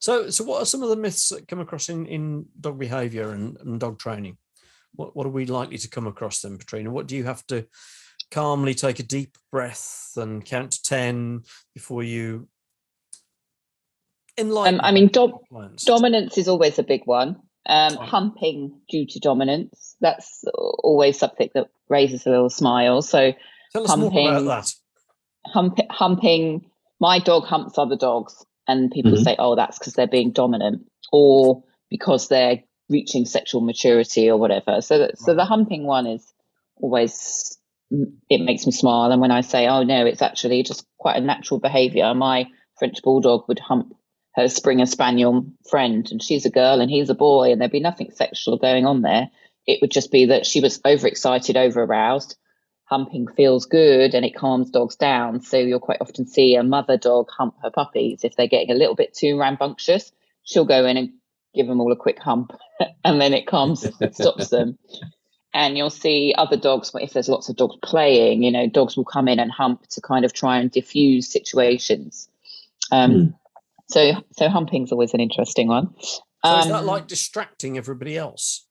So what are some of the myths that come across in dog behaviour and dog training? What are we likely to come across then, Petrina? What do you have to calmly take a deep breath and count to 10 before you enlighten? I mean, dominance is always a big one. Humping due to dominance, that's always something that raises a little smile. So tell us more about that. Humping, my dog humps other dogs, and people say, oh, that's because they're being dominant or because they're reaching sexual maturity or whatever. So the humping one is always, it makes me smile. And when I say, oh no, it's actually just quite a natural behaviour. My French bulldog would hump her Springer Spaniel friend, and she's a girl and he's a boy, and there'd be nothing sexual going on there. It would just be that she was overexcited, over-aroused. Humping feels good and it calms dogs down. So you'll quite often see a mother dog hump her puppies. If they're getting a little bit too rambunctious, she'll go in and give them all a quick hump and then it stops them. And you'll see other dogs, if there's lots of dogs playing, dogs will come in and hump to kind of try and diffuse situations. So humping's always an interesting one. So is that like distracting everybody else?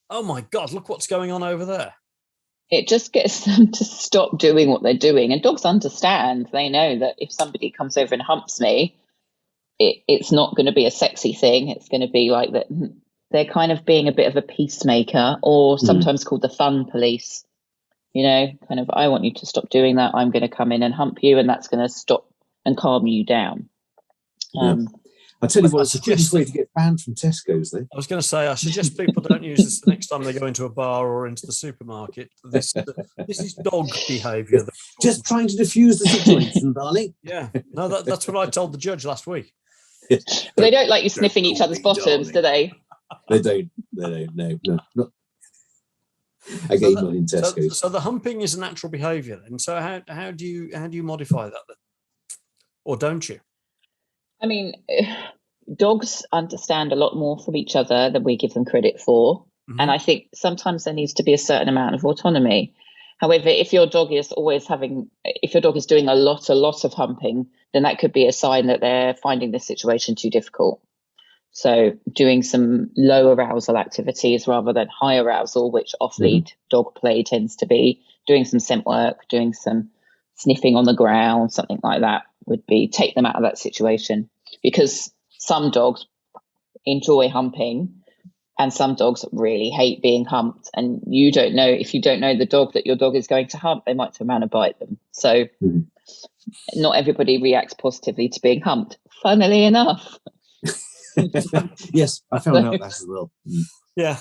Oh my God, look what's going on over there. It just gets them to stop doing what they're doing. And dogs understand. They know that if somebody comes over and humps me, it's not going to be a sexy thing. It's going to be like that. They're kind of being a bit of a peacemaker, or sometimes called the fun police. Kind of, I want you to stop doing that. I'm going to come in and hump you, and that's going to stop and calm you down. I tell you what, it's a quickest way to get banned from Tesco's, though. I was going to say, I suggest people don't use this the next time they go into a bar or into the supermarket. This is dog behaviour. Just trying to diffuse the situation, darling. Yeah, no, that's what I told the judge last week. They don't like you sniffing each other's bottoms, do they? They don't. No. Not. Again, not in Tesco's. So the humping is a natural behaviour, and so how do you modify that then? Or don't you? I mean, dogs understand a lot more from each other than we give them credit for. And I think sometimes there needs to be a certain amount of autonomy. However, if your dog is doing a lot of humping, then that could be a sign that they're finding this situation too difficult. So doing some low arousal activities rather than high arousal, which off-lead dog play tends to be, doing some scent work, doing some sniffing on the ground, something like that would be take them out of that situation. Because some dogs enjoy humping and some dogs really hate being humped, and if you don't know the dog that your dog is going to hump, they might turn around and bite them. So not everybody reacts positively to being humped, funnily enough. Yes, I found out that as well. Yeah.